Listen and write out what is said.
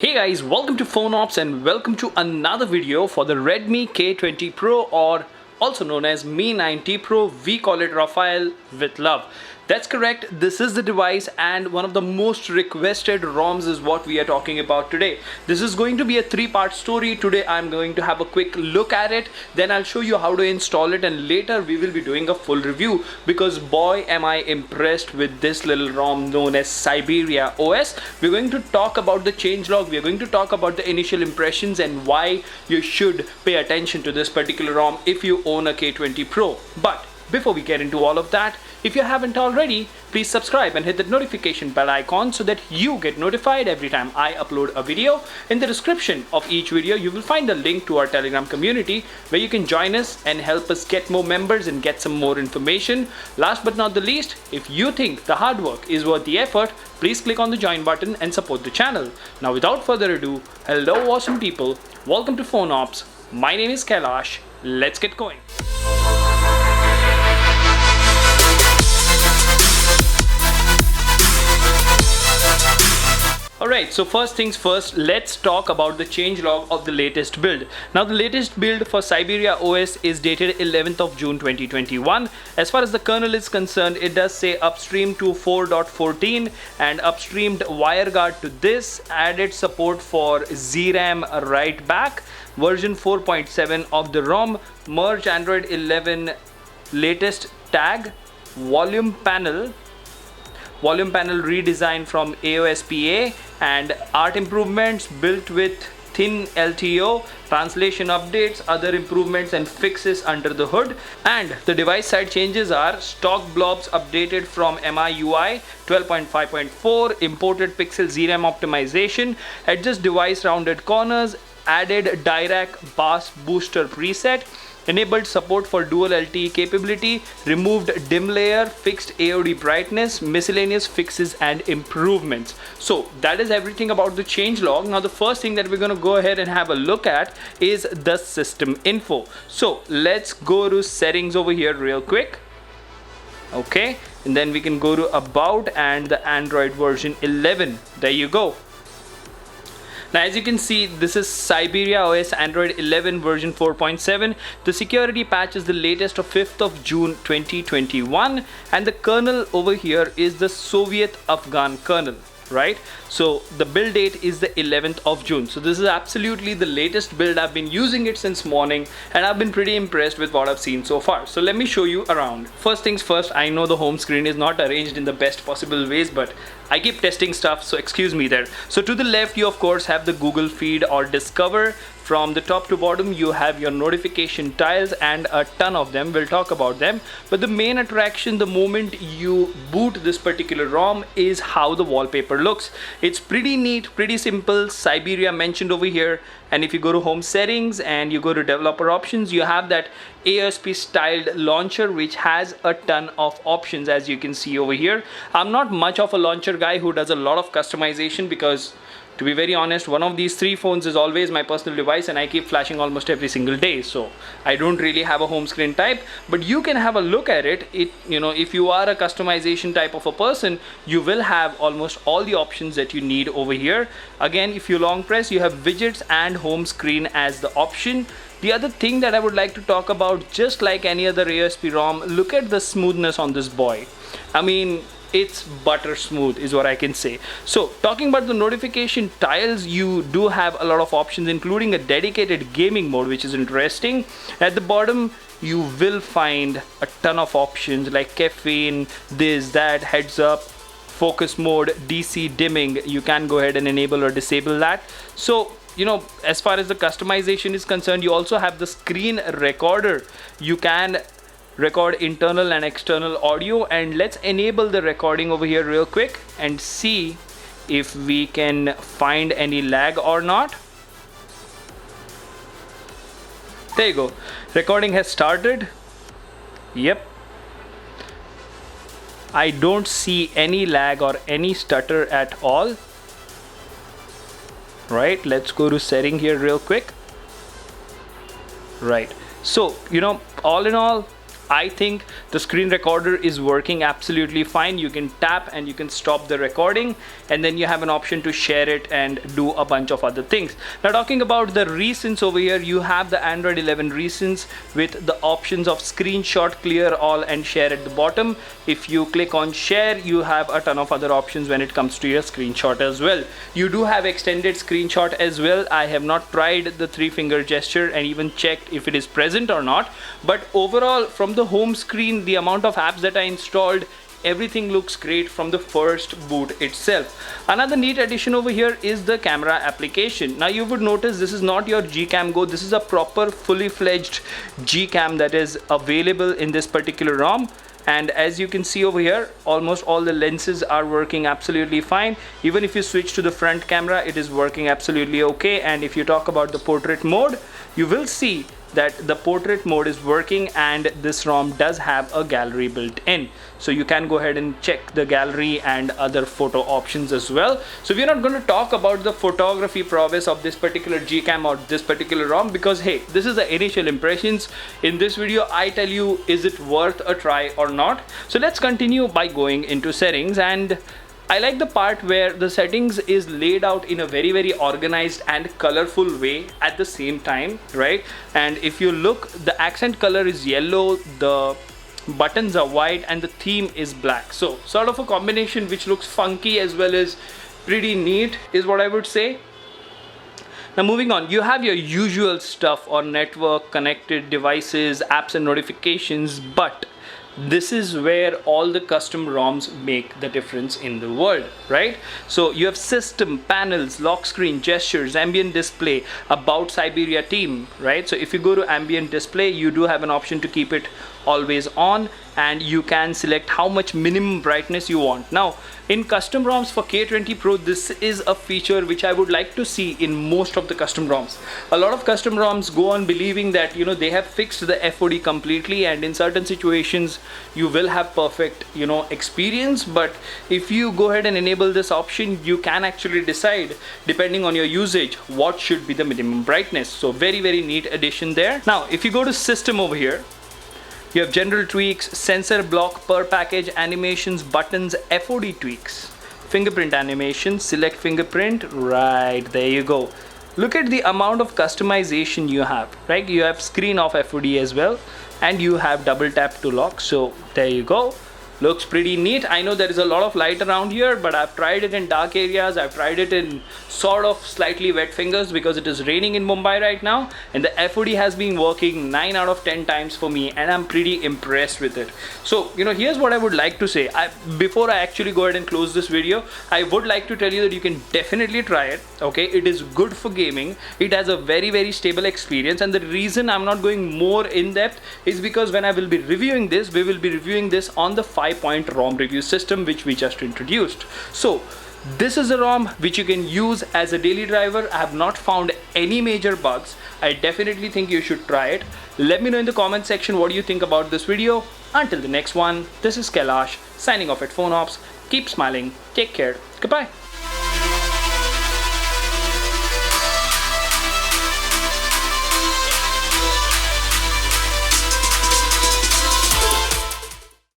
Hey guys, welcome to PhoneOps and welcome to another video for the Redmi K20 Pro, or also known as Mi 9T Pro. We call it Raphael with love. That's correct, this is the device and one of the most requested ROMs is what we are talking about today. This is going to be a three-part story. Today I'm going to have a quick look at it, then I'll show you how to install it, and later we will be doing a full review because boy am I impressed with this little ROM known as Syberia OS. We're going to talk about the changelog, we're going to talk about the initial impressions and why you should pay attention to this particular ROM if you own a K20 Pro. But before we get into all of that, if you haven't already, please subscribe and hit the notification bell icon so that you get notified every time I upload a video. In the description of each video, you will find a link to our Telegram community where you can join us and help us get more members and get some more information. Last but not the least, if you think the hard work is worth the effort, please click on the join button and support the channel. Now without further ado, hello awesome people, welcome to PhoneOps. My name is Kailash. Let's get going. Alright, so first things first, let's talk about the changelog of the latest build. Now the latest build for Syberia OS is dated 11th of June 2021. As far as the kernel is concerned, it does say upstream to 4.14 and upstreamed WireGuard to this, added support for ZRAM write back, version 4.7 of the ROM, merged Android 11 latest tag, volume panel redesign from AOSPA, and art improvements built with thin LTO, translation updates, other improvements and fixes under the hood. And the device side changes are stock blobs updated from MIUI 12.5.4, imported pixel ZRAM optimization, adjust device rounded corners, added Dirac bass booster preset, enabled support for dual LTE capability, removed dim layer, fixed AOD brightness, miscellaneous fixes and improvements. So that is everything about the changelog. Now the first thing that we're going to go ahead and have a look at is the system info. So let's go to settings over here real quick. Okay, and then we can go to about and the Android version 11. There you go. Now as you can see, this is Syberia OS Android 11 version 4.7. The security patch is the latest of 5th of June 2021, and the kernel over here is the Soviet Afghan kernel, right? So the build date is the 11th of June. So this is absolutely the latest build. I've been using it since morning and I've been pretty impressed with what I've seen so far. So let me show you around. First things first, I know the home screen is not arranged in the best possible ways, but I keep testing stuff, so excuse me there. So to the left, you of course have the Google feed or Discover. From the top to bottom, you have your notification tiles and a ton of them. We'll talk about them. But the main attraction the moment you boot this particular ROM is how the wallpaper looks. It's pretty neat, pretty simple. Syberia mentioned over here. And if you go to home settings and you go to developer options, you have that ASP styled launcher which has a ton of options, as you can see over here. I'm not much of a launcher guy who does a lot of customization because, to be very honest, one of these three phones is always my personal device and I keep flashing almost every single day, so I don't really have a home screen type. But you can have a look at it. If you are a customization type of a person, you will have almost all the options that you need over here. Again, if you long press, you have widgets and home screen as the option. The other thing that I would like to talk about, just like any other ASP ROM, look at the smoothness on this boy. I mean, it's butter smooth is what I can say. So talking about the notification tiles, you do have a lot of options, including a dedicated gaming mode, which is interesting. At the bottom you will find a ton of options like caffeine, this, that, heads up, focus mode, DC dimming. You can go ahead and enable or disable that. So as far as the customization is concerned, you also have the screen recorder. You can record internal and external audio, and let's enable the recording over here real quick and see if we can find any lag or not. There you go, recording has started. Yep, I don't see any lag or any stutter at all. Right, let's go to setting here real quick. Right, so all in all, I think the screen recorder is working absolutely fine. You can tap and you can stop the recording, and then you have an option to share it and do a bunch of other things. Now talking about the recents over here, you have the Android 11 recents with the options of screenshot, clear all, and share at the bottom. If you click on share, you have a ton of other options when it comes to your screenshot as well. You do have extended screenshot as well. I have not tried the 3-finger gesture and even checked if it is present or not, but overall from the home screen, the amount of apps that I installed, everything looks great from the first boot itself. Another neat addition over here is the camera application. Now you would notice this is not your Gcam Go, this is a proper fully fledged Gcam that is available in this particular ROM. And as you can see over here, almost all the lenses are working absolutely fine. Even if you switch to the front camera, it is working absolutely okay. And if you talk about the portrait mode, you will see that the portrait mode is working, and this ROM does have a gallery built in, so you can go ahead and check the gallery and other photo options as well. So we're not going to talk about the photography prowess of this particular Gcam or this particular ROM, because hey, this is the initial impressions. In this video I tell you, is it worth a try or not? So let's continue by going into settings, and I like the part where the settings is laid out in a very organized and colorful way at the same time, right? And if you look, the accent color is yellow, the buttons are white, and the theme is black. So sort of a combination which looks funky as well as pretty neat is what I would say. Now moving on, you have your usual stuff on network, connected devices, apps and notifications, but this is where all the custom ROMs make the difference in the world, right? So you have system, panels, lock screen, gestures, ambient display, about Syberia team, right? So if you go to ambient display, you do have an option to keep it always on, and you can select how much minimum brightness you want. Now in custom ROMs for K20 Pro, this is a feature which I would like to see in most of the custom ROMs. A lot of custom ROMs go on believing that, you know, they have fixed the FOD completely, and in certain situations you will have perfect, you know, experience. But if you go ahead and enable this option, you can actually decide, depending on your usage, what should be the minimum brightness. So very neat addition there. Now if you go to system over here, you have general tweaks, sensor block, per package, animations, buttons, FOD tweaks, fingerprint animation, select fingerprint, right there you go. Look at the amount of customization you have, right? You have screen off FOD as well, and you have double tap to lock. So there you go. Looks pretty neat. I know there is a lot of light around here, but I've tried it in dark areas. I've tried it in sort of slightly wet fingers because it is raining in Mumbai right now, and the FOD has been working 9 out of 10 times for me, and I'm pretty impressed with it. So, you know, here's what I would like to say. Before I actually go ahead and close this video, I would like to tell you that you can definitely try it, okay? It is good for gaming. It has a very stable experience, and the reason I'm not going more in depth is because when I will be reviewing this, we will be reviewing this on the 5-point ROM review system which we just introduced. So this is a ROM which you can use as a daily driver. I have not found any major bugs. I definitely think you should try it. Let me know in the comment section what you think about this video. Until the next one, this is Kailash signing off at PhoneOps. Keep smiling, take care, goodbye.